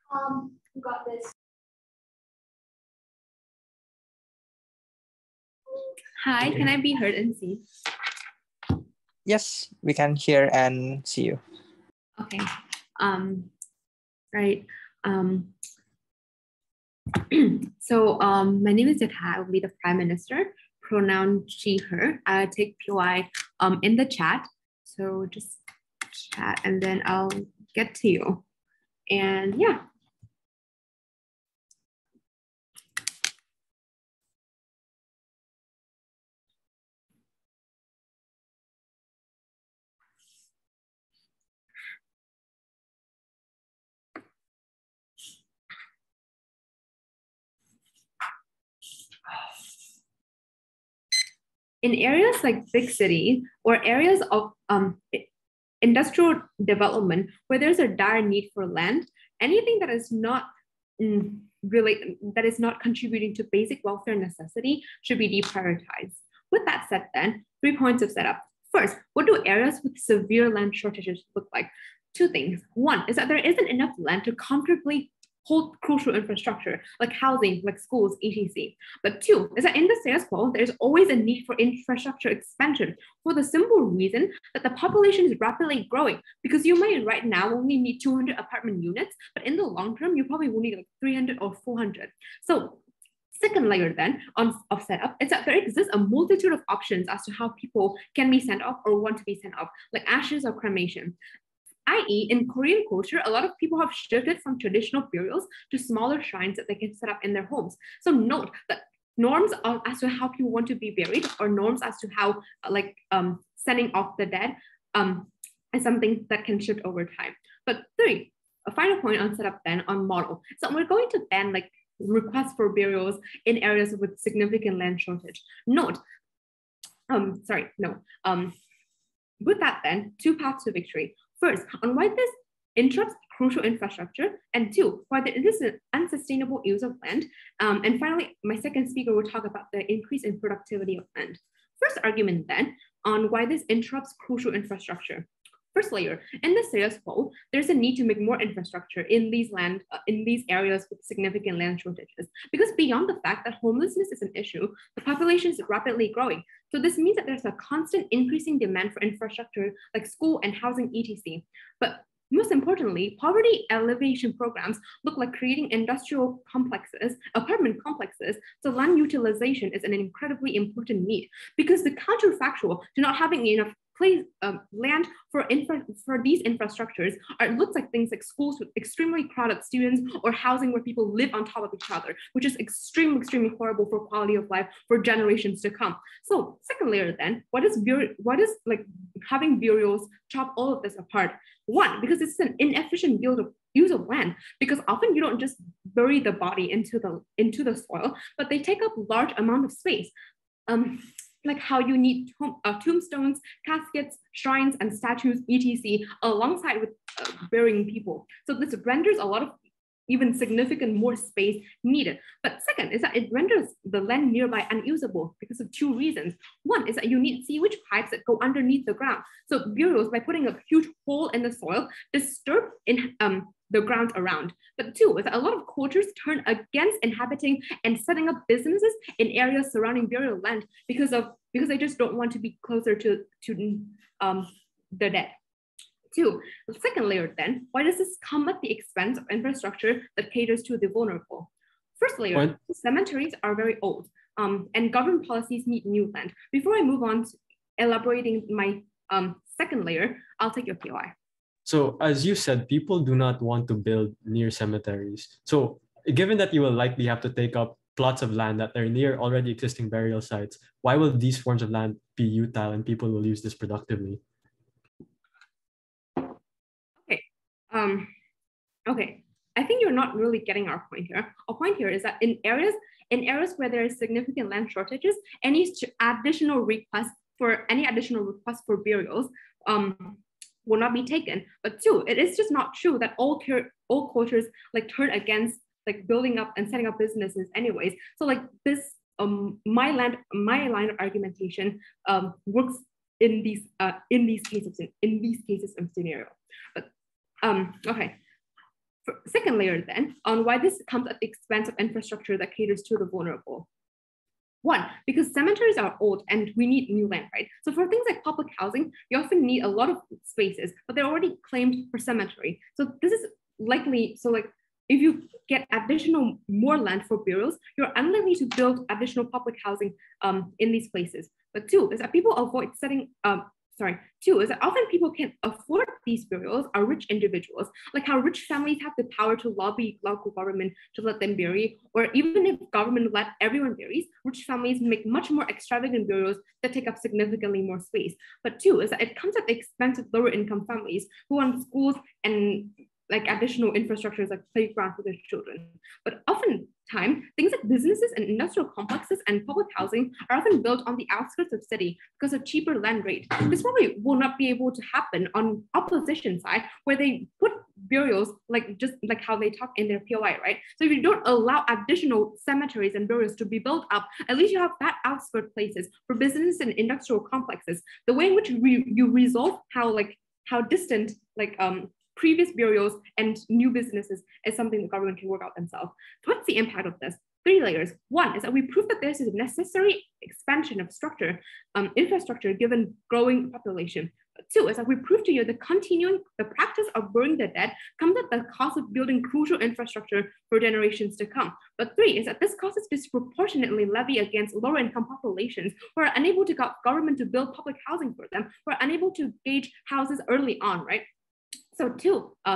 Who got this? Hi, can I be heard and see? Yes, we can hear and see you. Okay. Right. My name is Yatha. I will be the Prime Minister. Pronoun she, her. I'll take PY in the chat. So just chat and then I'll get to you. And yeah. In areas like big city or areas of industrial development where there's a dire need for land, anything that is not that is not contributing to basic welfare necessity should be deprioritized. With that said, then 3 points of setup. First, what do areas with severe land shortages look like? Two things. One is that there isn't enough land to comfortably hold crucial infrastructure like housing, like schools, etc. But two is that in the status quo, there's always a need for infrastructure expansion for the simple reason that the population is rapidly growing, because you might right now only need 200 apartment units, but in the long term, you probably will need like 300 or 400. So second layer then of setup is that there exists a multitude of options as to how people can be sent off or want to be sent off, like ashes or cremation. I.e., in Korean culture, a lot of people have shifted from traditional burials to smaller shrines that they can set up in their homes. So note that norms as to how people want to be buried, or norms as to how sending off the dead is something that can shift over time. But three, a final point on setup then on model. So we're going to ban like requests for burials in areas with significant land shortage. Note, with that then, two paths to victory. First, on why this interrupts crucial infrastructure, and two, why there is an unsustainable use of land. And finally, my second speaker will talk about the increase in productivity of land. First argument then, on why this interrupts crucial infrastructure. First layer, in the status quo, there's a need to make more infrastructure in these areas with significant land shortages. Because beyond the fact that homelessness is an issue, the population is rapidly growing. So this means that there's a constant increasing demand for infrastructure like school and housing, etc. But most importantly, poverty alleviation programs look like creating industrial complexes, apartment complexes, so land utilization is an incredibly important need, because the counterfactual to not having enough land for these infrastructures looks like things like schools with extremely crowded students, or housing where people live on top of each other, which is extremely horrible for quality of life for generations to come. So second layer then, what is like having burials chop all of this apart? One, because it's an inefficient use of land, because often you don't just bury the body into the soil, but they take up large amount of space. Like how you need tombstones, caskets, shrines, and statues, etc., alongside with burying people. So this renders a lot of even significant more space needed. But second is that it renders the land nearby unusable because of two reasons. One is that you need sewage pipes that go underneath the ground. So burials, by putting a huge hole in the soil, disturb in the ground around. But two is that a lot of cultures turn against inhabiting and setting up businesses in areas surrounding burial land because they just don't want to be closer to the dead. Two, the second layer then, why does this come at the expense of infrastructure that caters to the vulnerable? First layer, cemeteries are very old, and government policies need new land. Before I move on to elaborating my second layer, I'll take your POI. So as you said, people do not want to build near cemeteries. So given that you will likely have to take up plots of land that are near already existing burial sites, why will these forms of land be utile and people will use this productively? Okay, I think you're not really getting our point here. Our point here is that in areas where there is significant land shortages, any additional requests for burials will not be taken. But two, it is just not true that all cultures like turn against like building up and setting up businesses anyways. So like this my line of argumentation works in these cases of scenario. But okay. Second layer then, on why this comes at the expense of infrastructure that caters to the vulnerable. One, because cemeteries are old and we need new land, right? So for things like public housing, you often need a lot of spaces, but they're already claimed for cemetery. So this is likely, so like if you get additional more land for burials, you're unlikely to build additional public housing in these places. But two is that people avoid setting two is that often people can afford these burials are rich individuals, like how rich families have the power to lobby local government to let them bury, or even if government let everyone bury, rich families make much more extravagant burials that take up significantly more space. But two is that it comes at the expense of lower income families who want schools and like additional infrastructures like playground for their children. But oftentimes, things like businesses and industrial complexes and public housing are often built on the outskirts of city because of cheaper land rate. This probably will not be able to happen on opposition side where they put burials like just like how they talk in their POI, right? So if you don't allow additional cemeteries and burials to be built up, at least you have that outskirt places for business and industrial complexes. The way in which you resolve how distant previous burials and new businesses is something the government can work out themselves. So what's the impact of this? Three layers. One is that we prove that there's a necessary expansion of infrastructure given growing population. Two is that we prove to you that continuing the practice of burying the dead comes at the cost of building crucial infrastructure for generations to come. But three is that this cost is disproportionately levied against lower income populations who are unable to get government to build public housing for them, who are unable to gauge houses early on, right? So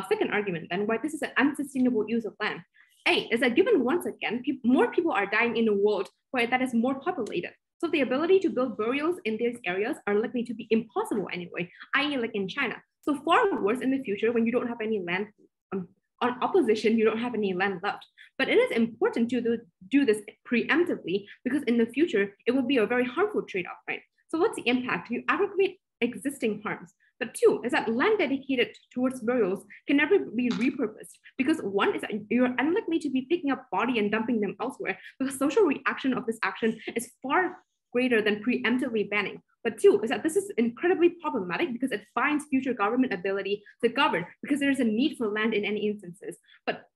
second argument then why this is an unsustainable use of land. A is that given once again, more people are dying in a world where that is more populated. So the ability to build burials in these areas are likely to be impossible anyway, i.e. like in China. So far worse in the future when you don't have any land, on opposition, you don't have any land left. But it is important to do this preemptively because in the future, it will be a very harmful trade-off, right? So what's the impact? You aggravate existing harms. But two is that land dedicated towards burials can never be repurposed because one is that you're unlikely to be picking up body and dumping them elsewhere because social reaction of this action is far greater than preemptively banning. But two is that this is incredibly problematic because it binds future government ability to govern because there is a need for land in any instances. But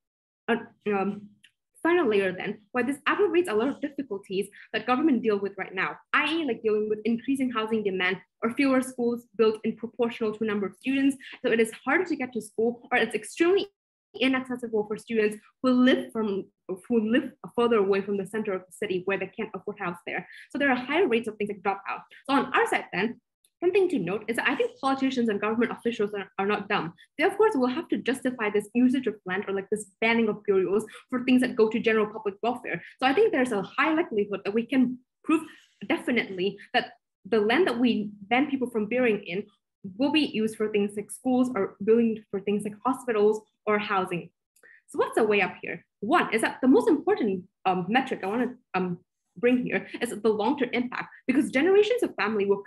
final layer then, why this aggravates a lot of difficulties that government deal with right now, i.e. like dealing with increasing housing demand or fewer schools built in proportional to a number of students. So it is harder to get to school or it's extremely inaccessible for students who live further away from the center of the city where they can't afford house there. So there are higher rates of things like dropout. So on our side then, something to note is that I think politicians and government officials are not dumb. They, of course, will have to justify this usage of land or like this banning of burials for things that go to general public welfare. So I think there's a high likelihood that we can prove definitely that the land that we ban people from burying in will be used for things like schools or building for things like hospitals or housing. So what's the way up here? One is that the most important metric I want to bring here is the long-term impact because generations of family will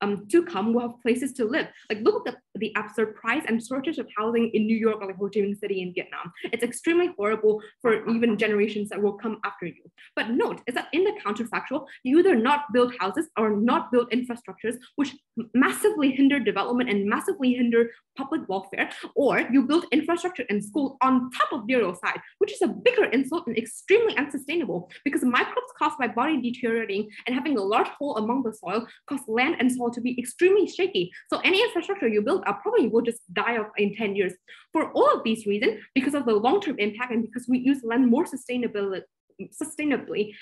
will have places to live. Like look at the absurd price and shortage of housing in New York or like Ho Chi Minh City in Vietnam. It's extremely horrible for even generations that will come after you. But note is that in the counterfactual, you either not build houses or not build infrastructures, which massively hinder development and massively hinder public welfare, or you build infrastructure and schools on top of burial site, which is a bigger insult and extremely unsustainable because microbes caused by body deteriorating and having a large hole among the soil cause land and soil to be extremely shaky. So any infrastructure you build up probably will just die off in 10 years. For all of these reasons, because of the long-term impact and because we use land more sustainably,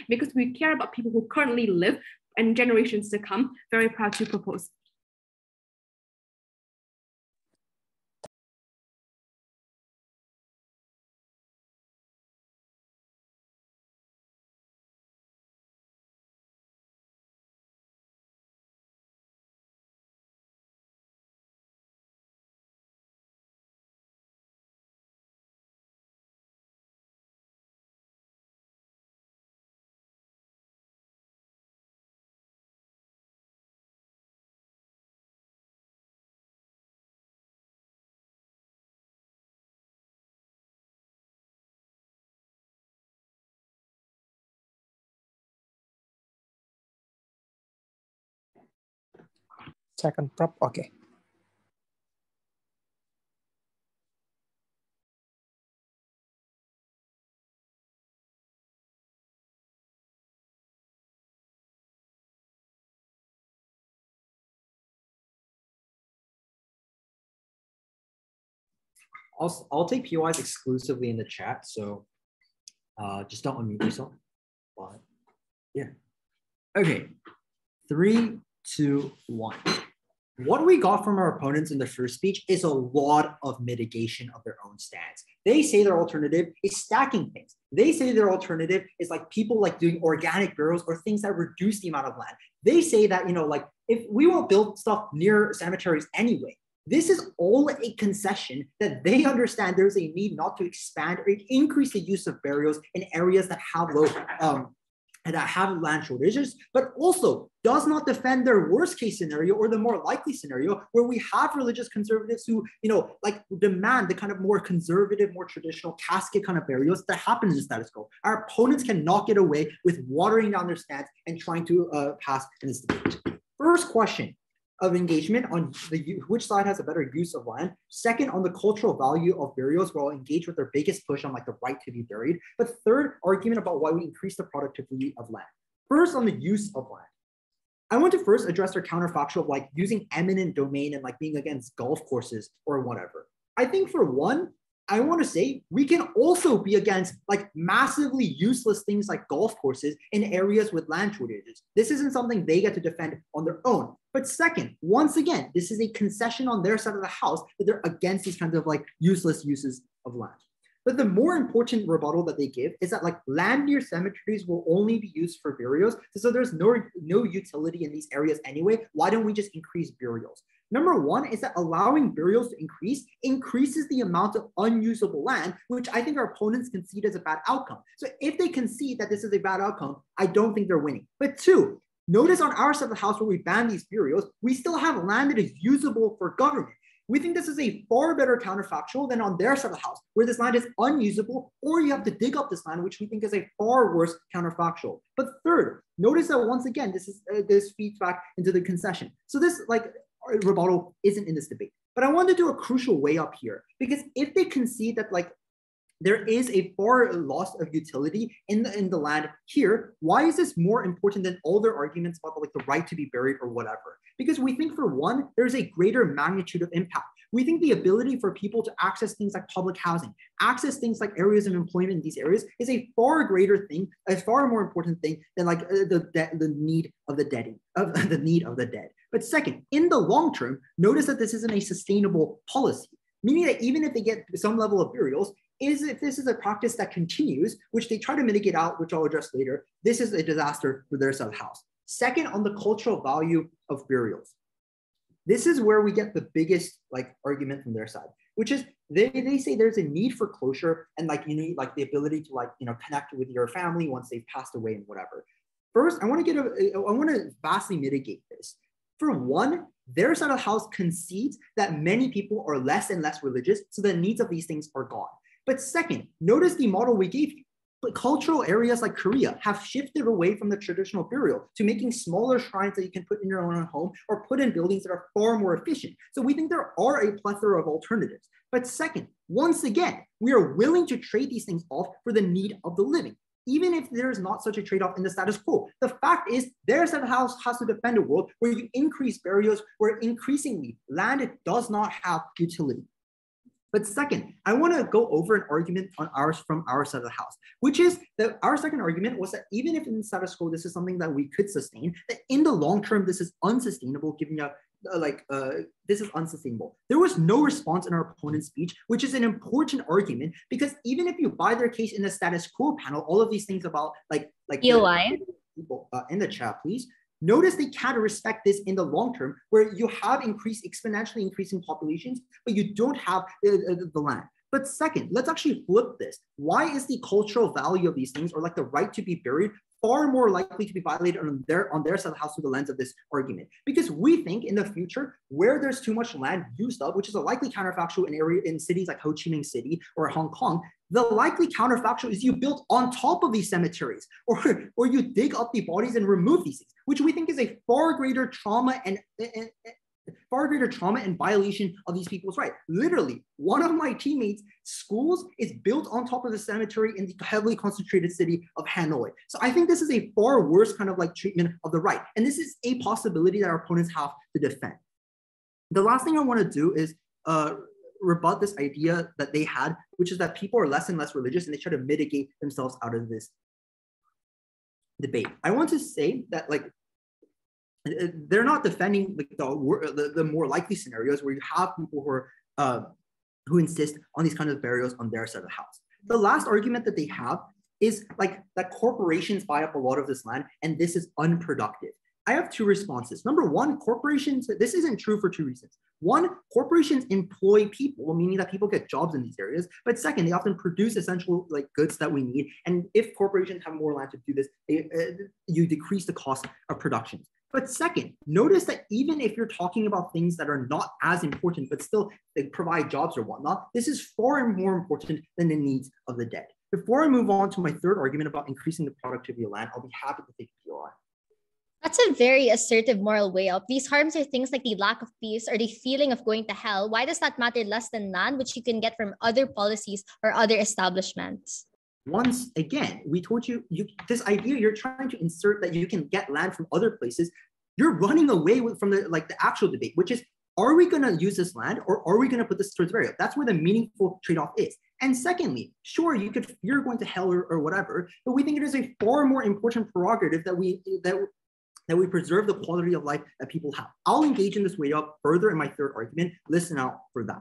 because we care about people who currently live and generations to come, very proud to propose. Second prop, okay. I'll take POIs exclusively in the chat, so just don't unmute yourself. But yeah. Okay. 3, 2, 1. What we got from our opponents in the first speech is a lot of mitigation of their own stance. They say their alternative is stacking things. They say their alternative is like people like doing organic burials or things that reduce the amount of land. They say that, like if we won't build stuff near cemeteries anyway, this is all a concession that they understand there's a need not to expand or increase the use of burials in areas that have low and that have land shortages, but also does not defend their worst case scenario or the more likely scenario where we have religious conservatives who, like demand the kind of more conservative, more traditional casket kind of burials that happen in the status quo. Our opponents cannot get away with watering down their stance and trying to pass in this debate. First question of engagement on which side has a better use of land. Second, on the cultural value of burials, we'll engage with their biggest push on like the right to be buried. But third, argument about why we increase the productivity of land. First, on the use of land. I want to first address their counterfactual of like using eminent domain and like being against golf courses or whatever. I think for one, I want to say we can also be against like massively useless things like golf courses in areas with land shortages. This isn't something they get to defend on their own. But second, once again, this is a concession on their side of the house that they're against these kinds of like useless uses of land. But the more important rebuttal that they give is that like land near cemeteries will only be used for burials. So there's no utility in these areas anyway. Why don't we just increase burials? Number one is that allowing burials to increases the amount of unusable land, which I think our opponents concede as a bad outcome. So if they concede that this is a bad outcome, I don't think they're winning. But two, notice on our side of the house where we ban these burials, we still have land that is usable for government. We think this is a far better counterfactual than on their side of the house, where this land is unusable, or you have to dig up this land, which we think is a far worse counterfactual. But third, notice that once again, this feeds back into the concession. So this like rebuttal isn't in this debate. But I want to do a crucial way up here, because if they concede that like there is a far loss of utility in the land here, why is this more important than all their arguments about like the right to be buried or whatever? Because we think for one, there's a greater magnitude of impact. We think the ability for people to access things like public housing, access things like areas of employment in these areas is a far greater thing, a far more important thing than like the need of the dead. But second, in the long term, notice that this isn't a sustainable policy, meaning that even if they get some level of burials, if this is a practice that continues, which they try to mitigate out, which I'll address later, this is a disaster for their side of the house. Second, on the cultural value of burials. This is where we get the biggest like argument from their side, which is they say there's a need for closure and like you need like the ability to like connect with your family once they've passed away and whatever. First, I want to vastly mitigate this. For one, their side of the house concedes that many people are less and less religious, so the needs of these things are gone. But second, notice the model we gave you. But cultural areas like Korea have shifted away from the traditional burial to making smaller shrines that you can put in your own home or put in buildings that are far more efficient. So we think there are a plethora of alternatives. But second, once again, we are willing to trade these things off for the need of the living, even if there is not such a trade-off in the status quo. The fact is, their side of the house has to defend a world where you increase burials, where increasingly land does not have utility. But second, I want to go over an argument from our side of the house, which is that our second argument was that even if in the status quo, this is something that we could sustain, that in the long term, this is unsustainable, giving a this is unsustainable. There was no response in our opponent's speech, which is an important argument, because even if you buy their case in the status quo panel, all of these things about people in the chat, please. Notice they can't respect this in the long term, where you have exponentially increasing populations, but you don't have the land. But second, let's actually flip this. Why is the cultural value of these things, or like the right to be buried, far more likely to be violated on their side of the house through the lens of this argument? Because we think in the future, where there's too much land used up, which is a likely counterfactual in cities like Ho Chi Minh City or Hong Kong, the likely counterfactual is you build on top of these cemeteries, or you dig up the bodies and remove these things, which we think is a far greater trauma and violation of these people's rights. Literally, one of my teammates' schools is built on top of the cemetery in the heavily concentrated city of Hanoi. So I think this is a far worse kind of like treatment of the right. And this is a possibility that our opponents have to defend. The last thing I want to do is rebut this idea that they had, which is that people are less and less religious and they try to mitigate themselves out of this debate. I want to say that like they're not defending like the more likely scenarios where you have people who insist on these kind of burials on their side of the house. The last argument that they have is like that corporations buy up a lot of this land and this is unproductive. I have two responses. Number one, corporations, this isn't true for two reasons. One, corporations employ people, meaning that people get jobs in these areas. But second, they often produce essential like goods that we need. And if corporations have more land to do this, you decrease the cost of production. But second, notice that even if you're talking about things that are not as important, but still they provide jobs or whatnot, this is far more important than the needs of the dead. Before I move on to my third argument about increasing the productivity of land, I'll be happy to take a POI. That's a very assertive moral way up. These harms are things like the lack of peace or the feeling of going to hell. Why does that matter less than land, which you can get from other policies or other establishments? Once again, we told you, this idea you're trying to insert that you can get land from other places, you're running away from the actual debate, which is, are we going to use this land or are we going to put this towards burial? That's where the meaningful trade-off is. And secondly, sure, you're going to hell or whatever, but we think it is a far more important prerogative that we preserve the quality of life that people have. I'll engage in this way up further in my third argument. Listen out for that.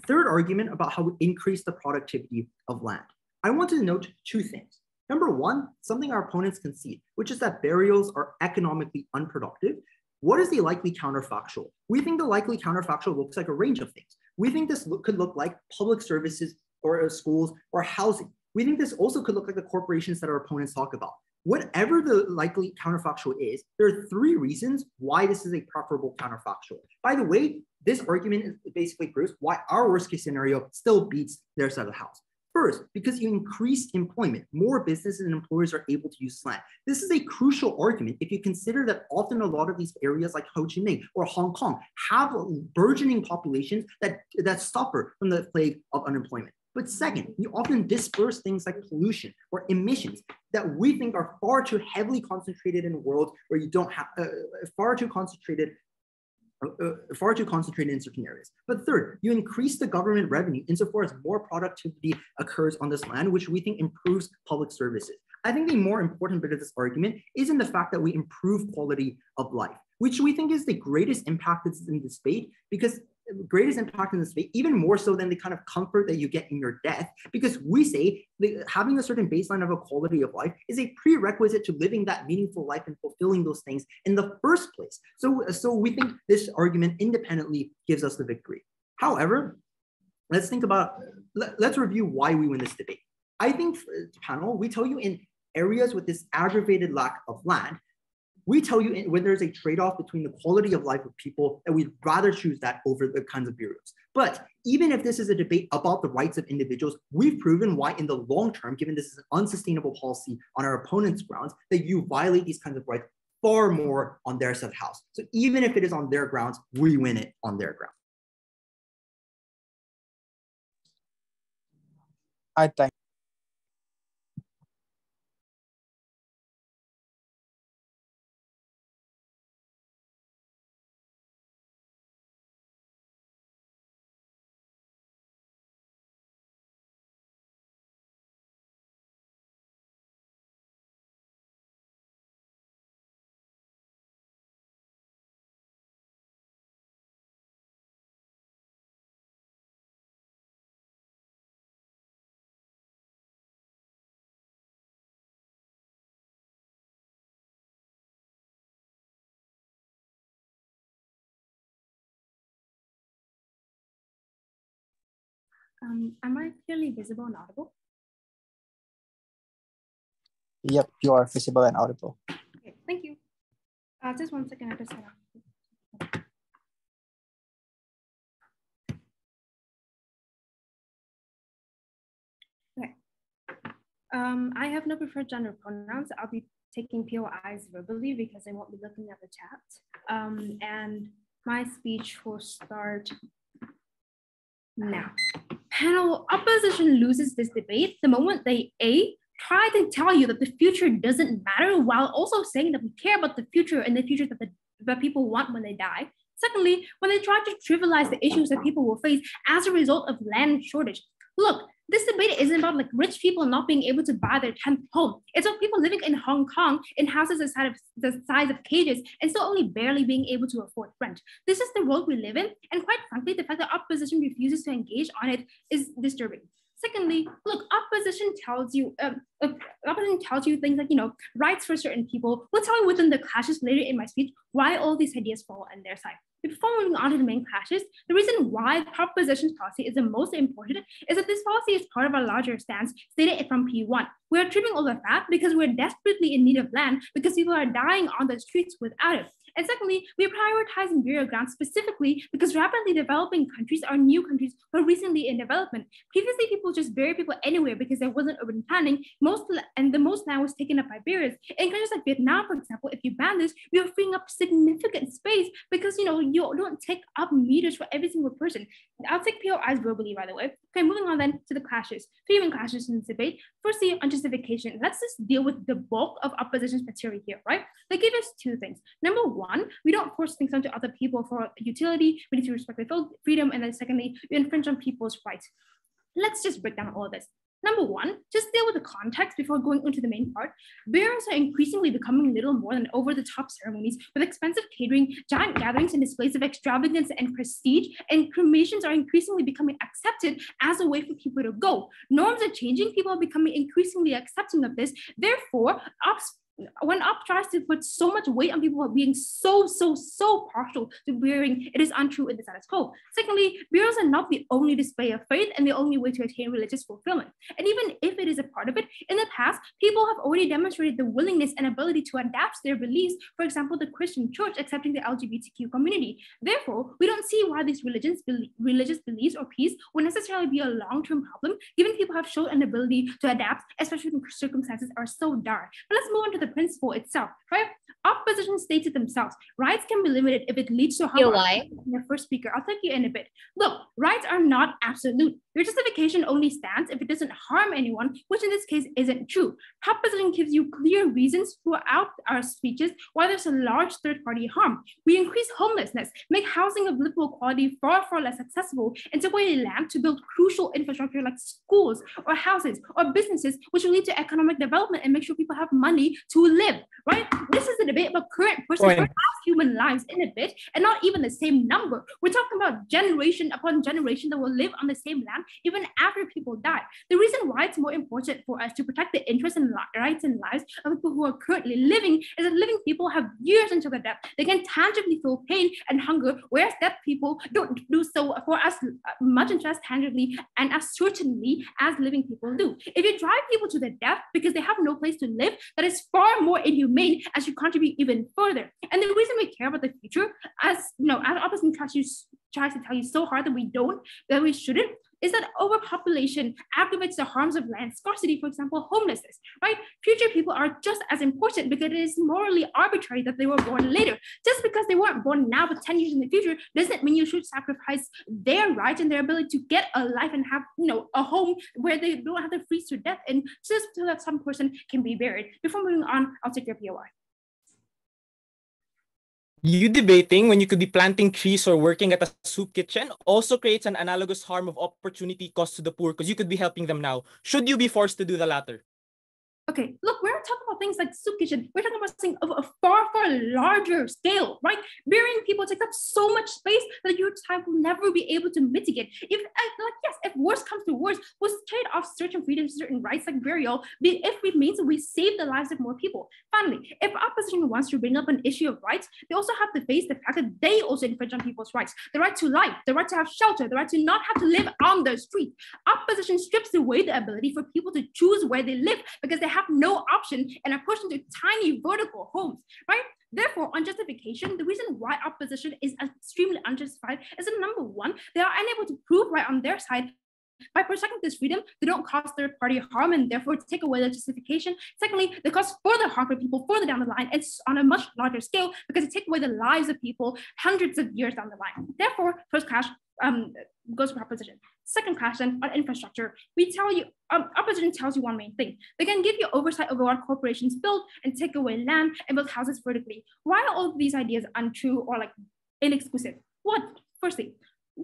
Third argument about how we increase the productivity of land. I want to note two things. Number one, something our opponents concede, which is that burials are economically unproductive. What is the likely counterfactual? We think the likely counterfactual looks like a range of things. We think this could look like public services or schools or housing. We think this also could look like the corporations that our opponents talk about. Whatever the likely counterfactual is, there are three reasons why this is a preferable counterfactual. By the way, this argument basically proves why our worst case scenario still beats their side of the house. First, because you increase employment, more businesses and employers are able to use land. This is a crucial argument if you consider that often a lot of these areas like Ho Chi Minh or Hong Kong have burgeoning populations that suffer from the plague of unemployment. But second, you often disperse things like pollution or emissions that we think are far too heavily concentrated in a world where you don't have far too concentrated in certain areas. But third, you increase the government revenue insofar as more productivity occurs on this land, which we think improves public services. I think the more important bit of this argument is in the fact that we improve quality of life, which we think is the greatest impact in this debate, because greatest impact in this debate, even more so than the kind of comfort that you get in your death, because we say that having a certain baseline of a quality of life is a prerequisite to living that meaningful life and fulfilling those things in the first place. So we think this argument independently gives us the victory. However, let's review why we win this debate. I think, panel, we tell you in areas with this aggravated lack of land, we tell you when there's a trade-off between the quality of life of people, that we'd rather choose that over the kinds of burials. But even if this is a debate about the rights of individuals, we've proven why in the long term, given this is an unsustainable policy on our opponents' grounds, that you violate these kinds of rights far more on their side of the house. So even if it is on their grounds, we win it on their grounds. I think. Am I clearly visible and audible? Yep, you are visible and audible. Okay, thank you. Just 1 second, I just set up. Okay. I have no preferred gender pronouns. I'll be taking POIs verbally because I won't be looking at the chat. And my speech will start now. Panel, opposition loses this debate the moment they try to tell you that the future doesn't matter while also saying that we care about the future and the future that people want when they die. Secondly, when they try to trivialize the issues that people will face as a result of land shortage. Look, this debate isn't about like rich people not being able to buy their 10th home. It's about people living in Hong Kong in houses the size of cages and still only barely being able to afford rent. This is the world we live in, and quite frankly, the fact that opposition refuses to engage on it is disturbing. Secondly, look, opposition tells you things like, rights for certain people. We'll tell you within the clashes later in my speech why all these ideas fall on their side. Before moving on to the main clashes, the reason why propositions policy is the most important is that this policy is part of a larger stance stated from P1. We are tripping over that because we're desperately in need of land because people are dying on the streets without it. And secondly, we are prioritizing burial grounds specifically because rapidly developing countries are new countries who are recently in development. Previously, people just buried people anywhere because there wasn't urban planning. The most land was taken up by burials. In countries like Vietnam, for example, if you ban this, we are freeing up significant space because you don't take up meters for every single person. I'll take POIs verbally, by the way. Okay, moving on then to the clashes. Three main clashes in this debate. Firstly, on justification. Let's just deal with the bulk of opposition's material here, right? They give us two things. Number one, we don't force things onto other people for utility. We need to respect their freedom. And then secondly, we infringe on people's rights. Let's just break down all of this. Number one, just deal with the context before going into the main part. Burials are increasingly becoming little more than over-the-top ceremonies with expensive catering, giant gatherings, and displays of extravagance and prestige, and cremations are increasingly becoming accepted as a way for people to go. Norms are changing, people are becoming increasingly accepting of this. Therefore, when Op tries to put so much weight on people being so partial to burying, it is untrue in the status quo. Secondly, burials are not the only display of faith and the only way to attain religious fulfillment. And even if it is a part of it, in the past, people have already demonstrated the willingness and ability to adapt their beliefs. For example, the Christian church accepting the LGBTQ community. Therefore, we don't see why these religious beliefs or peace would necessarily be a long-term problem, given people have shown an ability to adapt, especially when circumstances are so dire. But let's move on to the principle itself, right? Opposition states it themselves. Rights can be limited if it leads to harm. Why? The first speaker, I'll take you in a bit. Look, rights are not absolute. Your justification only stands if it doesn't harm anyone, which in this case isn't true. Proposition gives you clear reasons throughout our speeches why there's a large third-party harm. We increase homelessness, make housing of livable quality far less accessible, and take away land to build crucial infrastructure like schools or houses or businesses, which will lead to economic development and make sure people have money to live, right? This is the debate about current person human lives in a bit, and not even the same number. We're talking about generation upon generation that will live on the same land even after people die. The reason why it's more important for us to protect the interests and rights and lives of people who are currently living is that living people have years until their death. They can tangibly feel pain and hunger, whereas dead people don't do so for as much and as tangibly and as certainly as living people do. If you drive people to their death because they have no place to live, that is far more inhumane as you contribute even further. And the reason we care about the future, as opposition tries to tell you so hard that we shouldn't, is that overpopulation aggravates the harms of land scarcity, for example, homelessness, right? Future people are just as important because it is morally arbitrary that they were born later. Just because they weren't born now but 10 years in the future doesn't mean you should sacrifice their rights and their ability to get a life and have, a home where they don't have to freeze to death and just so that some person can be buried. Before moving on, I'll take your POI. You debating when you could be planting trees or working at a soup kitchen also creates an analogous harm of opportunity cost to the poor because you could be helping them now. Should you be forced to do the latter? Okay, look, we're talking about things like soup kitchen. We're talking about things of a far larger scale, right? Burying people takes up so much space that your type will never be able to mitigate. If worse comes to worse, we'll trade off certain freedoms, certain rights like burial, if it means that we save the lives of more people. Finally, if opposition wants to bring up an issue of rights, they also have to face the fact that they also infringe on people's rights. The right to life, the right to have shelter, the right to not have to live on the street. Opposition strips away the ability for people to choose where they live because they have no option and are pushed into tiny vertical homes, right? Therefore, on justification, the reason why opposition is extremely unjustified is that number one, they are unable to prove right on their side. By protecting this freedom, they don't cause third-party harm and therefore take away the justification. Secondly, they cause further harm for people further down the line. It's on a much larger scale because they take away the lives of people hundreds of years down the line. Therefore, first clash goes for proposition. Second clash then on infrastructure. We tell you, opposition tells you one main thing. They can give you oversight over what corporations build and take away land and build houses vertically. Why are all of these ideas untrue or inexclusive. What? Firstly,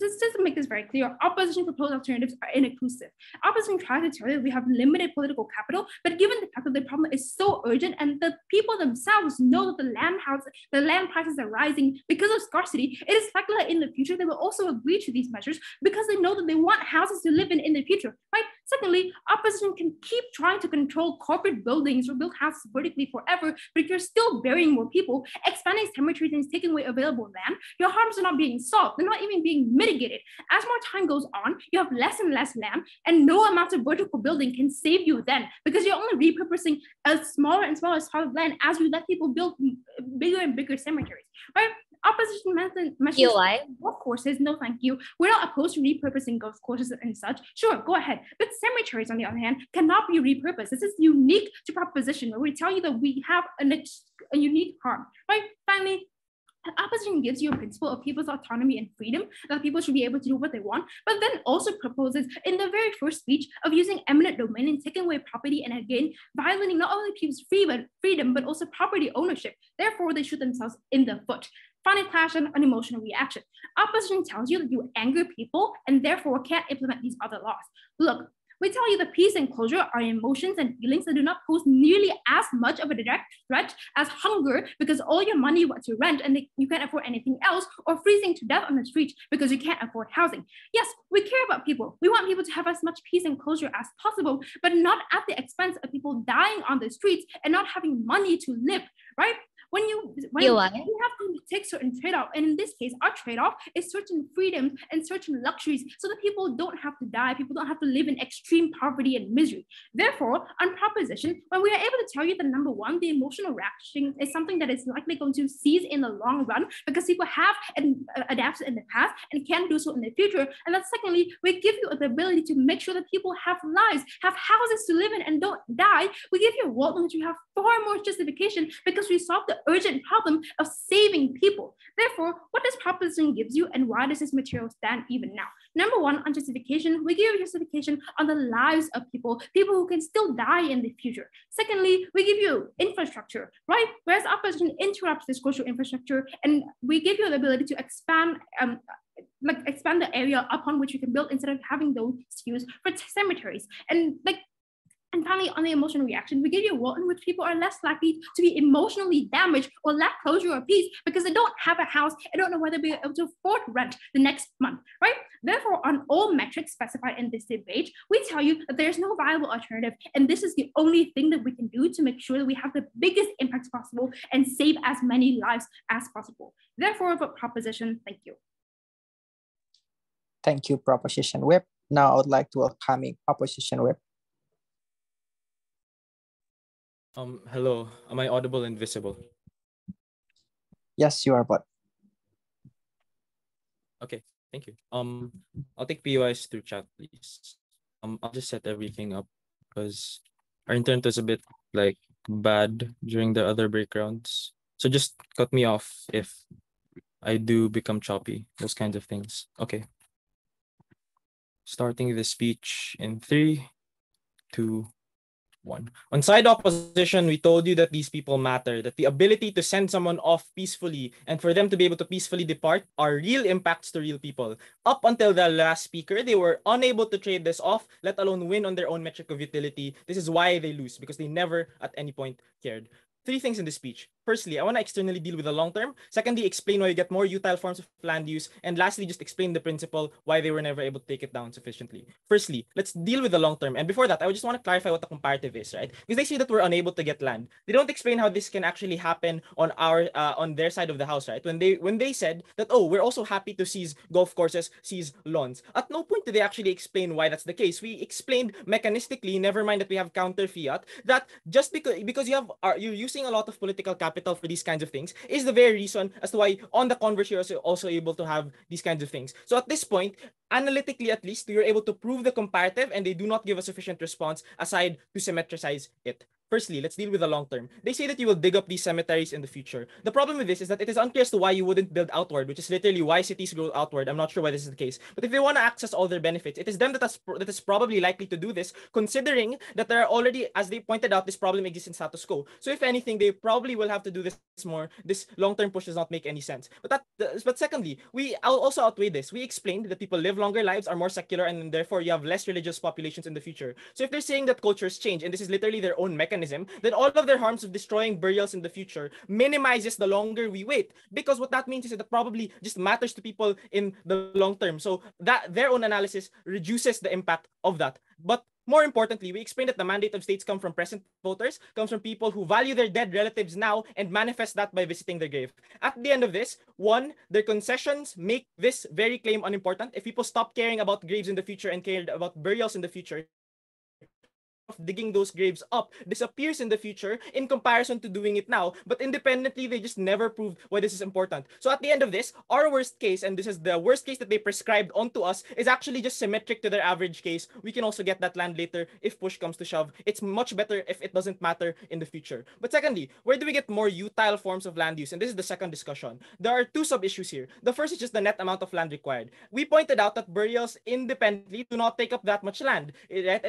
just to make this very clear, opposition proposed alternatives are inexclusive. Opposition tries to tell you that we have limited political capital, but given the fact that the problem is so urgent and the people themselves know that the land prices are rising because of scarcity, it is likely that in the future they will also agree to these measures because they know that they want houses to live in the future, right? Secondly, opposition can keep trying to control corporate buildings or build houses vertically forever, but if you're still burying more people, expanding cemeteries and taking away available land, your harms are not being solved. They're not even being mitigated. As more time goes on, you have less and less land, and no amount of vertical building can save you then, because you're only repurposing a smaller and smaller part of land as you let people build bigger and bigger cemeteries, right? Opposition mentions golf courses. No, thank you. We're not opposed to repurposing golf courses and such. Sure, go ahead. But cemeteries, on the other hand, cannot be repurposed. This is unique to proposition, where we tell you that we have a unique harm, right? Finally, opposition gives you a principle of people's autonomy and freedom, that people should be able to do what they want, but then also proposes in the very first speech of using eminent domain and taking away property and again violating not only people's freedom but also property ownership. Therefore, they shoot themselves in the foot. Finally, clash on an emotional reaction. Opposition tells you that you anger people and therefore can't implement these other laws. Look, we tell you that peace and closure are emotions and feelings that do not pose nearly as much of a direct threat as hunger because all your money went to rent and you can't afford anything else, or freezing to death on the street because you can't afford housing. Yes, we care about people. We want people to have as much peace and closure as possible, but not at the expense of people dying on the streets and not having money to live, right? When you have to take certain trade-off, and in this case, our trade-off is certain freedoms and certain luxuries so that people don't have to die, people don't have to live in extreme poverty and misery. Therefore, on proposition, when we are able to tell you that number one, the emotional reaction is something that is likely going to cease in the long run because people have adapted in the past and can do so in the future. And then secondly, we give you the ability to make sure that people have lives, have houses to live in and don't die. We give you a world in which we have far more justification because we solve the urgent problem of saving people. Therefore, what does proposition gives you and why does this material stand even now? Number one, on justification, we give you justification on the lives of people who can still die in the future. Secondly, we give you infrastructure, right? Whereas opposition interrupts this social infrastructure, and we give you the ability to expand the area upon which you can build instead of having those used for cemeteries. And finally, on the emotional reaction, we give you a world in which people are less likely to be emotionally damaged or lack closure or peace because they don't have a house and don't know whether they'll be able to afford rent the next month, right? Therefore, on all metrics specified in this debate, we tell you that there's no viable alternative, and this is the only thing that we can do to make sure that we have the biggest impact possible and save as many lives as possible. Therefore, vote proposition. Thank you. Thank you, Proposition Whip. Now I would like to welcome Opposition Whip. Hello, am I audible and visible? Yes, you are, but okay, thank you. I'll take POIs through chat, please. I'll just set everything up because our internet was a bit like bad during the other break rounds. So just cut me off if I do become choppy, those kinds of things. Okay. Starting the speech in 3, 2, 1. On side opposition, we told you that these people matter, that the ability to send someone off peacefully and for them to be able to peacefully depart are real impacts to real people. Up until the last speaker, they were unable to trade this off, let alone win on their own metric of utility. This is why they lose, because they never at any point cared. 3 things in this speech. Firstly, I want to externally deal with the long term. Secondly, explain why you get more utile forms of land use. And lastly, just explain the principle why they were never able to take it down sufficiently. Firstly, let's deal with the long term. And before that, I just want to clarify what the comparative is, right? Because they say that we're unable to get land. They don't explain how this can actually happen on on their side of the house, right? When they said that, oh, we're also happy to seize golf courses, seize lawns. At no point did they actually explain why that's the case. We explained mechanistically, never mind that we have counter fiat, that just because you're using a lot of political capital for these kinds of things is the very reason as to why on the converse you're also able to have these kinds of things. So at this point, analytically at least, you're able to prove the comparative and they do not give a sufficient response aside to symmetricize it. Firstly, let's deal with the long term. They say that you will dig up these cemeteries in the future. The problem with this is that it is unclear as to why you wouldn't build outward, which is literally why cities grow outward. I'm not sure why this is the case. But if they want to access all their benefits, it is them that is probably likely to do this, considering that there are already, as they pointed out, this problem exists in status quo. So if anything, they probably will have to do this more. This long-term push does not make any sense. But secondly, I'll also outweigh this. We explained that people live longer lives, are more secular, and therefore you have less religious populations in the future. So if they're saying that cultures change, and this is literally their own mechanism, then all of their harms of destroying burials in the future minimizes the longer we wait. Because what that means is that it probably just matters to people in the long term. So that their own analysis reduces the impact of that. But more importantly, we explained that the mandate of states come from present voters, comes from people who value their dead relatives now and manifest that by visiting their grave. At the end of this, one, their concessions make this very claim unimportant. If people stop caring about graves in the future and cared about burials in the future, digging those graves up disappears in the future in comparison to doing it now, but independently they just never proved why this is important. So at the end of this, our worst case, and this is the worst case that they prescribed onto us, is actually just symmetric to their average case. We can also get that land later if push comes to shove. It's much better if it doesn't matter in the future. But secondly, where do we get more utile forms of land use? And this is the second discussion. There are two sub-issues here. The first is just the net amount of land required. We pointed out that burials independently do not take up that much land, right?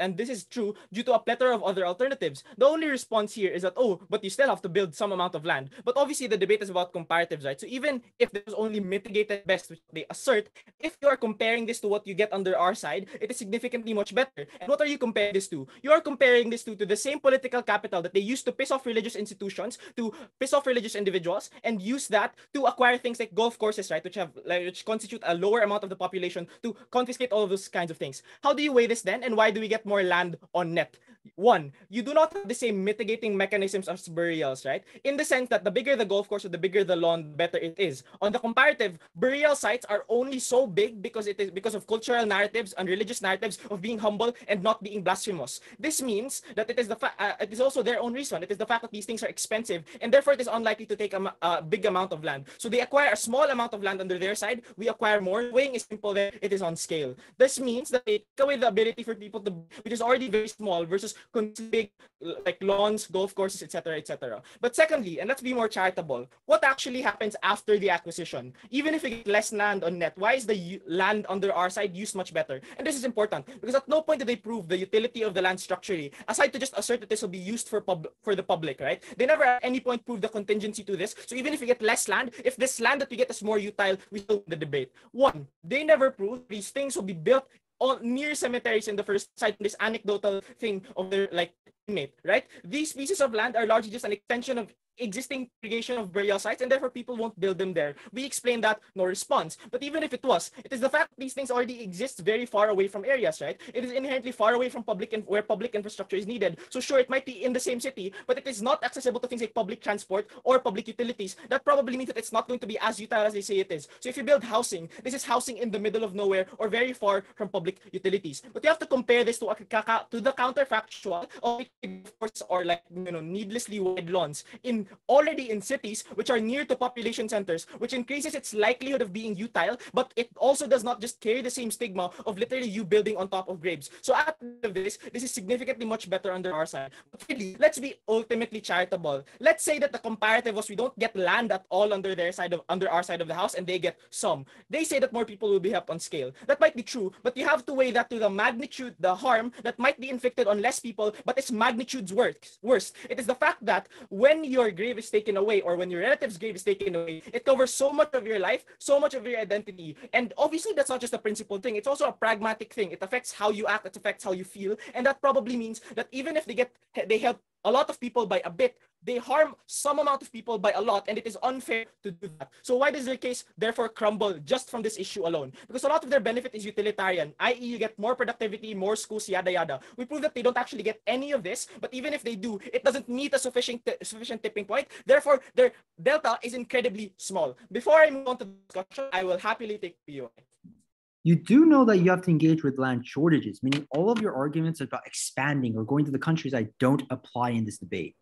And this is true due to a plethora of other alternatives. The only response here is that, oh, but you still have to build some amount of land. But obviously the debate is about comparatives, right? So even if there's only mitigated best, which they assert, if you are comparing this to what you get under our side, it is significantly much better. And what are you comparing this to? You are comparing this to the same political capital that they used to piss off religious institutions, to piss off religious individuals, and use that to acquire things like golf courses, right? Which constitute a lower amount of the population, to confiscate all of those kinds of things. How do you weigh this then? And why do we get more land on net? One, you do not have the same mitigating mechanisms as burials, right? In the sense that the bigger the golf course or the bigger the lawn, the better it is. On the comparative, burial sites are only so big because of cultural narratives and religious narratives of being humble and not being blasphemous. This means that it is also their own reason. It is the fact that these things are expensive, and therefore it is unlikely to take a big amount of land. So they acquire a small amount of land under their side. We acquire more. Weighing is simple there. It is on scale. This means that they take away the ability for people to, which is already very small, versus big, like lawns, golf courses, etc., etc. But secondly, and let's be more charitable, what actually happens after the acquisition? Even if we get less land on net, why is the land under our side used much better? And this is important because at no point did they prove the utility of the land structurally, aside to just assert that this will be used for the public, right? They never at any point proved the contingency to this. So even if we get less land, if this land that we get is more utile, we still win the debate. One, they never proved these things will be built on near cemeteries in the first site. This anecdotal thing of their inmate, right? These pieces of land are largely just an extension of existing irrigation of burial sites, and therefore people won't build them there. We explained that, no response. But even if it was, it is the fact that these things already exist very far away from areas, right? It is inherently far away from where public infrastructure is needed. So sure, it might be in the same city, but it is not accessible to things like public transport or public utilities. That probably means that it's not going to be as utile as they say it is. So if you build housing, this is housing in the middle of nowhere or very far from public utilities. But you have to compare this to the counterfactual of course, or needlessly wide lawns already in cities which are near to population centers, which increases its likelihood of being utile, but it also does not just carry the same stigma of literally you building on top of graves. So at the end of this is significantly much better under our side. But really, let's be ultimately charitable. Let's say that the comparative was we don't get land at all under our side of the house, and they get some. They say that more people will be helped on scale. That might be true, but you have to weigh that to the magnitude, the harm that might be inflicted on less people, but its magnitude's worse. It is the fact that when your grave is taken away, or when your relative's grave is taken away, it covers so much of your life, so much of your identity. And obviously that's not just a principled thing, it's also a pragmatic thing. It affects how you act, it affects how you feel, and that probably means that even if they help a lot of people by a bit, they harm some amount of people by a lot, and it is unfair to do that. So why does their case therefore crumble just from this issue alone? Because a lot of their benefit is utilitarian, i.e. you get more productivity, more schools, yada yada. We prove that they don't actually get any of this, but even if they do, it doesn't meet a sufficient tipping point. Therefore, their delta is incredibly small. Before I move on to the discussion, I will happily take POI. You do know that you have to engage with land shortages, meaning all of your arguments about expanding or going to the countryside don't apply in this debate.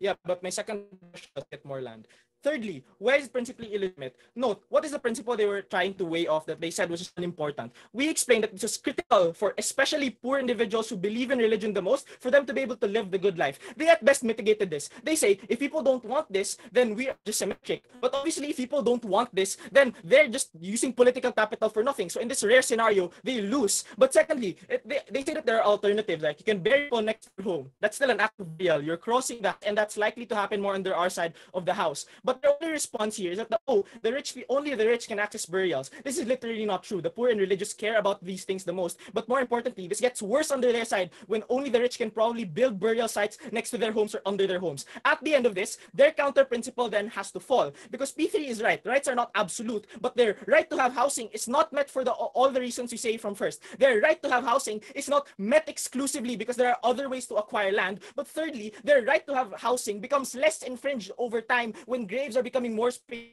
Yeah, but my second question is get more land. Thirdly, why is it principally illegitimate? Note, what is the principle they were trying to weigh off that they said was just unimportant? We explained that this is critical for especially poor individuals who believe in religion the most, for them to be able to live the good life. They at best mitigated this. They say, if people don't want this, then we are just symmetric. But obviously, if people don't want this, then they're just using political capital for nothing. So in this rare scenario, they lose. But secondly, they say that there are alternatives. Like you can bury people next to home. That's still an act of burial. You're crossing that, and that's likely to happen more under our side of the house. But the only response here is that only the rich can access burials. This is literally not true. The poor and religious care about these things the most. But more importantly, this gets worse under their side when only the rich can probably build burial sites next to their homes or under their homes. At the end of this, their counter principle then has to fall, because P3 is right. Rights are not absolute, but their right to have housing is not met for all the reasons you say from first. Their right to have housing is not met exclusively because there are other ways to acquire land. But thirdly, their right to have housing becomes less infringed over time when graves are becoming more spacious,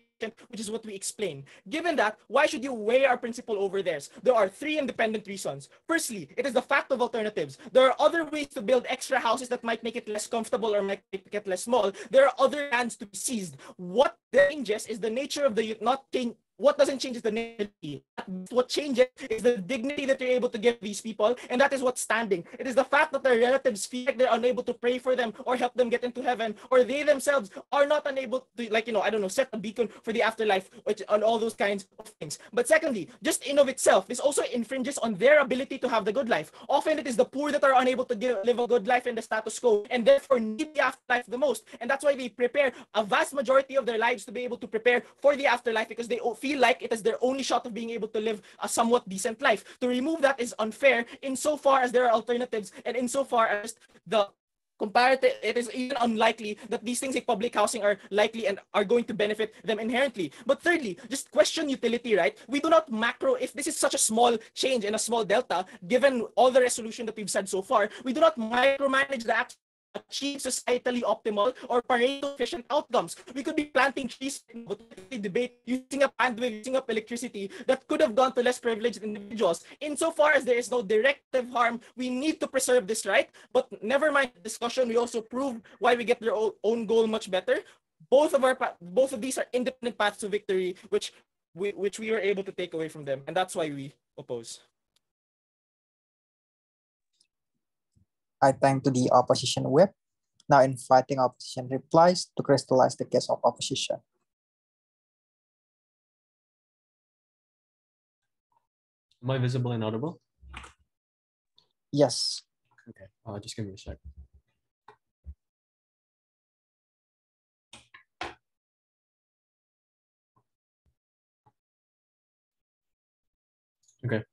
which is what we explain. Given that, why should you weigh our principle over theirs? There are three independent reasons. Firstly, it is the fact of alternatives. There are other ways to build extra houses that might make it less comfortable or make it less small. There are other lands to be seized. What changes is the nature of the what doesn't change is the dignity. What changes is the dignity that you're able to give these people, and that is what's standing. It is the fact that their relatives feel like they're unable to pray for them or help them get into heaven, or they themselves are not unable to, set a beacon for the afterlife, on all those kinds of things. But secondly, just in of itself, this also infringes on their ability to have the good life. Often it is the poor that are unable to live a good life in the status quo, and therefore need the afterlife the most. And that's why they prepare a vast majority of their lives to be able to prepare for the afterlife, because they feel like it is their only shot of being able to live a somewhat decent life. To remove that is unfair insofar as there are alternatives, and insofar as the comparative, it is even unlikely that these things like public housing are likely and are going to benefit them inherently. But thirdly, just question utility, right? We do not if this is such a small change in a small delta, given all the resolution that we've said so far, we do not micromanage the action achieve societally optimal or Pareto efficient outcomes. We could be planting trees, but debate using up bandwidth, using up electricity that could have gone to less privileged individuals. Insofar as there is no directive harm, we need to preserve this right. But never mind the discussion, we also prove why we get their own goal much better. Both of these are independent paths to victory, which we were able to take away from them, and that's why we oppose. I thank to the opposition whip. Now inviting opposition replies to crystallize the case of opposition. Am I visible and audible? Yes. Okay, just give me a sec. Okay.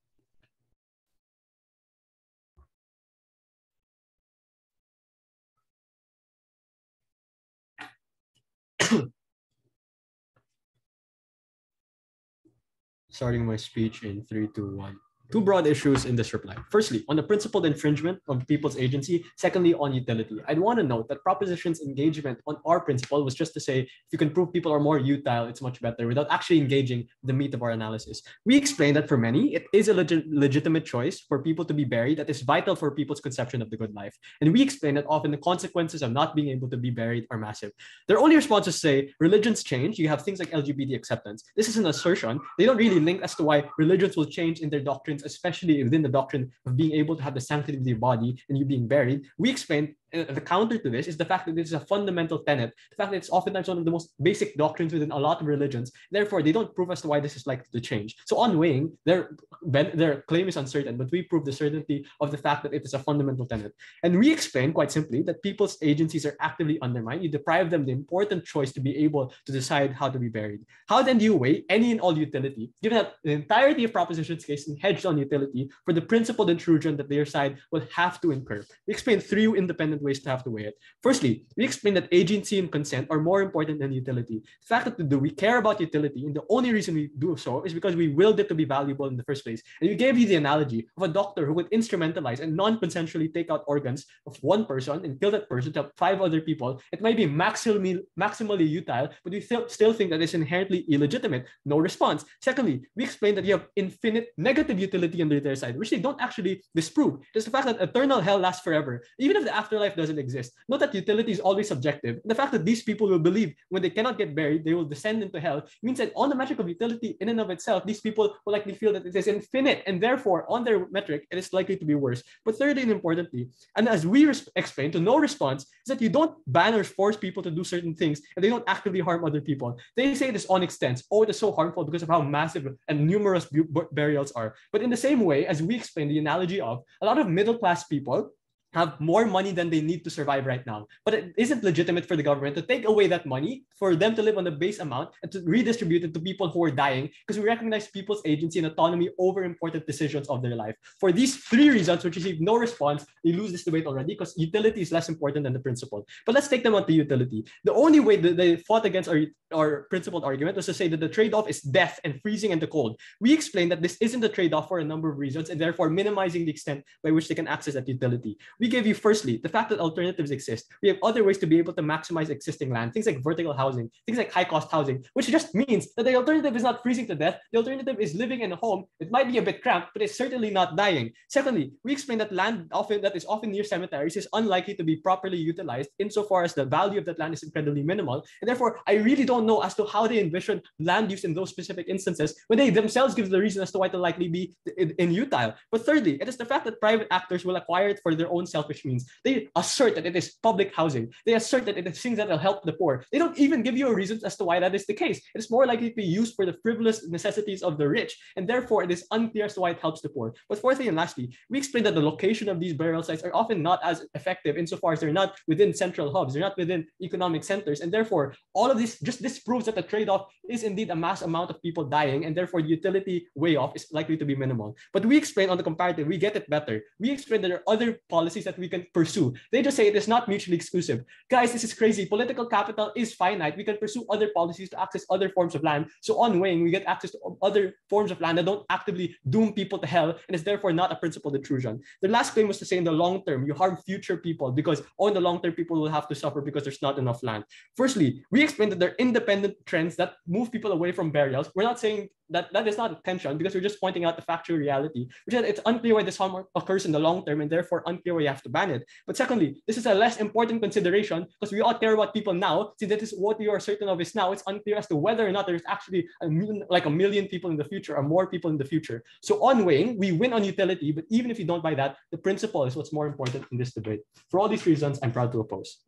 Starting my speech in 3, 2, 1. Two broad issues in this reply. Firstly, on the principled infringement of people's agency. Secondly, on utility. I'd want to note that proposition's engagement on our principle was just to say, if you can prove people are more utile, it's much better, without actually engaging the meat of our analysis. We explained that for many, it is a legitimate choice for people to be buried that is vital for people's conception of the good life. And we explained that often the consequences of not being able to be buried are massive. Their only responses say, religions change, you have things like LGBT acceptance. This is an assertion. They don't really link as to why religions will change in their doctrines, especially within the doctrine of being able to have the sanctity of the body and you being buried. We explained the counter to this is the fact that this is a fundamental tenet, the fact that it's oftentimes one of the most basic doctrines within a lot of religions. Therefore, they don't prove as to why this is likely to change. So on weighing, their claim is uncertain, but we prove the certainty of the fact that it is a fundamental tenet. And we explain quite simply that people's agencies are actively undermined. You deprive them the important choice to be able to decide how to be buried. How then do you weigh any and all utility, given that the entirety of proposition's case is hedged on utility for the principled intrusion that their side will have to incur? We explain three independent ways to have to weigh it. Firstly, we explain that agency and consent are more important than utility. The fact that we care about utility, and the only reason we do so is because we willed it to be valuable in the first place. And we gave you the analogy of a doctor who would instrumentalize and non-consensually take out organs of one person and kill that person to help 5 other people. It might be maximally utile, but we still think that it's inherently illegitimate. No response. Secondly, we explain that you have infinite negative utility under their side, which they don't actually disprove. Just the fact that eternal hell lasts forever. Even if the afterlife afterlife doesn't exist. Note that utility is always subjective. The fact that these people will believe when they cannot get buried, they will descend into hell means that on the metric of utility in and of itself, these people will likely feel that it is infinite, and therefore on their metric, it is likely to be worse. But thirdly and importantly, and as we explained to no response, is that you don't ban or force people to do certain things and they don't actively harm other people. They say it is on extent. Oh, it is so harmful because of how massive and numerous burials are. But in the same way, as we explained, the analogy of a lot of middle-class people have more money than they need to survive right now. But it isn't legitimate for the government to take away that money for them to live on the base amount and to redistribute it to people who are dying, because we recognize people's agency and autonomy over important decisions of their life. For these three reasons, which receive no response, they lose this debate already because utility is less important than the principle. But let's take them on to utility. The only way that they fought against our principled argument was to say that the trade-off is death and freezing in the cold. We explained that this isn't a trade-off for a number of reasons and therefore minimizing the extent by which they can access that utility. We gave you, firstly, the fact that alternatives exist. We have other ways to be able to maximize existing land, things like vertical housing, things like high-cost housing, which just means that the alternative is not freezing to death. The alternative is living in a home. It might be a bit cramped, but it's certainly not dying. Secondly, we explained that land that is often near cemeteries is unlikely to be properly utilized insofar as the value of that land is incredibly minimal. And therefore, I really don't know as to how they envision land use in those specific instances when they themselves give the reason as to why it will likely be inutile. But thirdly, it is the fact that private actors will acquire it for their own selfish means. They assert that it is public housing. They assert that it is things that will help the poor. They don't even give you a reason as to why that is the case. It is more likely to be used for the frivolous necessities of the rich, and therefore it is unclear as to why it helps the poor. But fourthly and lastly, we explained that the location of these burial sites are often not as effective insofar as they're not within central hubs, they're not within economic centers, and therefore all of this proves that the trade-off is indeed a mass amount of people dying, and therefore the utility way-off is likely to be minimal. But we explained on the comparative, we get it better. We explained that there are other policies that we can pursue. They just say it is not mutually exclusive. Guys, this is crazy. Political capital is finite. We can pursue other policies to access other forms of land. So on weighing, we get access to other forms of land that don't actively doom people to hell and is therefore not a principled intrusion. The last claim was to say in the long term, you harm future people because in the long term, people will have to suffer because there's not enough land. Firstly, we explained that there are independent trends that move people away from burials. We're not saying that is not a tension because we're just pointing out the factual reality, which is that it's unclear why this harm occurs in the long term and therefore unclear why you have to ban it. But secondly, this is a less important consideration because we all care about people now, since that is what we are certain of is now. It's unclear as to whether or not there's actually a million people in the future or more people in the future. So on weighing, we win on utility, but even if you don't buy that, the principle is what's more important in this debate. For all these reasons, I'm proud to oppose.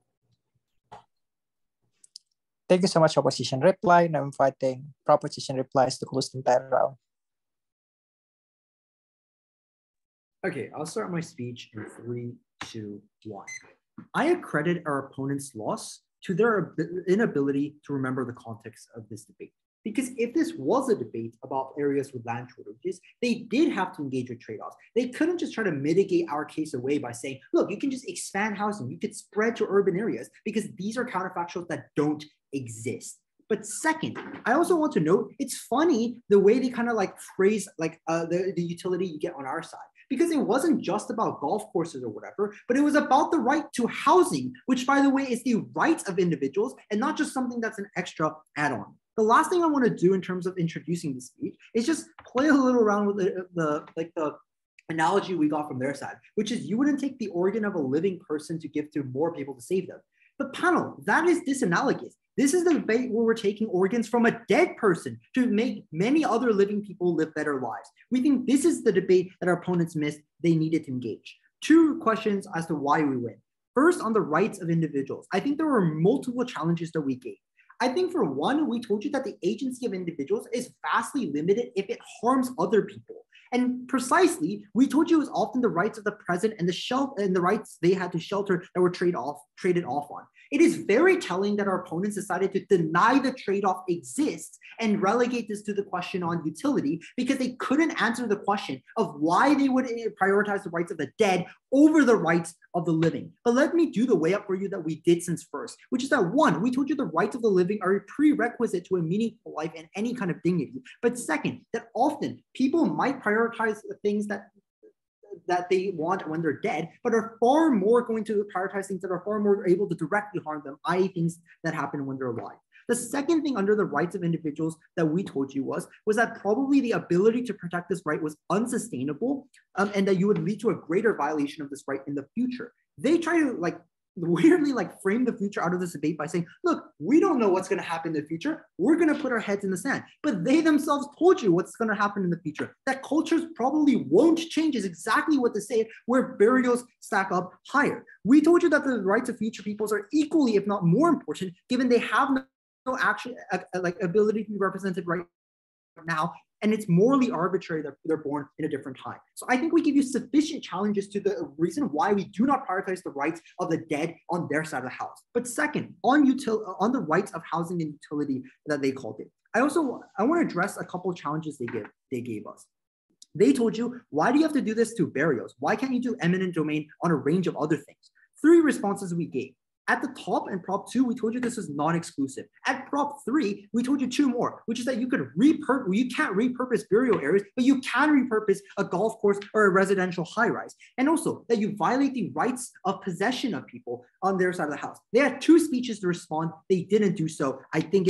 Thank you so much, opposition reply. Now inviting proposition replies to close the entire round. Okay, I'll start my speech in 3, 2, 1. I accredit our opponents' loss to their inability to remember the context of this debate. Because if this was a debate about areas with land shortages, they did have to engage with trade-offs. They couldn't just try to mitigate our case away by saying, look, you can just expand housing, you could spread to urban areas, because these are counterfactuals that don't exist. But second, I also want to note, it's funny the way they kind of like phrase like the utility you get on our side. Because it wasn't just about golf courses or whatever, but it was about the right to housing, which, by the way, is the right of individuals and not just something that's an extra add-on. The last thing I want to do in terms of introducing the speech is just play a little around with the analogy we got from their side, which is you wouldn't take the organ of a living person to give to more people to save them. But panel, that is disanalogous. This is the debate where we're taking organs from a dead person to make many other living people live better lives. We think this is the debate that our opponents missed. They needed to engage. 2 questions as to why we win. First, on the rights of individuals. I think there were multiple challenges that we gave. I think for one, we told you that the agency of individuals is vastly limited if it harms other people. And precisely, we told you it was often the rights of the present and the rights they had to shelter that were traded off on. It is very telling that our opponents decided to deny the trade-off exists and relegate this to the question on utility because they couldn't answer the question of why they would prioritize the rights of the dead over the rights of the living. But let me do the way up for you that we did since first, which is that 1, we told you the rights of the living are a prerequisite to a meaningful life and any kind of dignity. But second, that often people might prioritize the things that they want when they're dead, but are far more going to prioritize things that are far more able to directly harm them, i.e. things that happen when they're alive. The second thing under the rights of individuals that we told you was that probably the ability to protect this right was unsustainable and that you would lead to a greater violation of this right in the future. they try to like weirdly like frame the future out of this debate by saying, look, we don't know what's going to happen in the future. We're going to put our heads in the sand. But they themselves told you what's going to happen in the future. That cultures probably won't change is exactly what they say, where burials stack up higher. We told you that the rights of future peoples are equally, if not more important, given they have no action, like ability to be represented right now, and it's morally arbitrary that they're born in a different time. So I think we give you sufficient challenges to the reason why we do not prioritize the rights of the dead on their side of the house. But second, on the rights of housing and utility that they called it. I want to address a couple of challenges they gave us. They told you, why do you have to do this to burials? Why can't you do eminent domain on a range of other things? 3 responses we gave. At the top in Prop 2, we told you this is non-exclusive. At Prop 3, we told you 2 more, which is that you can't repurpose burial areas, but you can repurpose a golf course or a residential high-rise. And also that you violate the rights of possession of people on their side of the house. They had 2 speeches to respond. They didn't do so. I think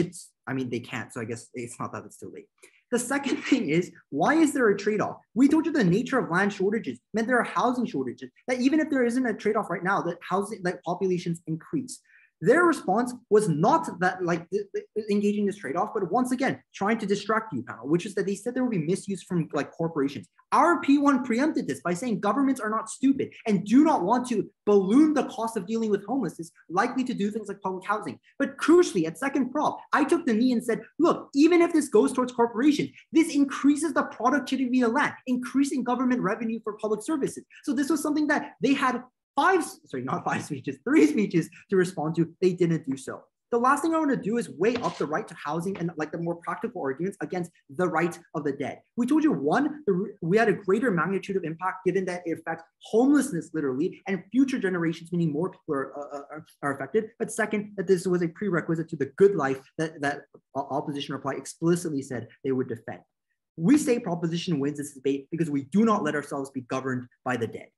they can't. So I guess it's not that it's too late. The second thing is, why is there a trade-off? We told you the nature of land shortages meant there are housing shortages, that even if there isn't a trade-off right now, that populations increase. Their response was not that like engaging this trade-off, but once again, trying to distract you, panel, which is that they said there will be misuse from like corporations. Our P1 preempted this by saying governments are not stupid and do not want to balloon the cost of dealing with homelessness, likely to do things like public housing. But crucially, at second prop, I took the knee and said, look, even if this goes towards corporations, this increases the productivity of land, increasing government revenue for public services. So this was something that they had 3 speeches to respond to. They didn't do so. The last thing I want to do is weigh up the right to housing and like the more practical arguments against the right of the dead. We told you, one, we had a greater magnitude of impact given that it affects homelessness literally and future generations, meaning more people are affected. But second, that this was a prerequisite to the good life that opposition reply explicitly said they would defend. We say proposition wins this debate because we do not let ourselves be governed by the dead.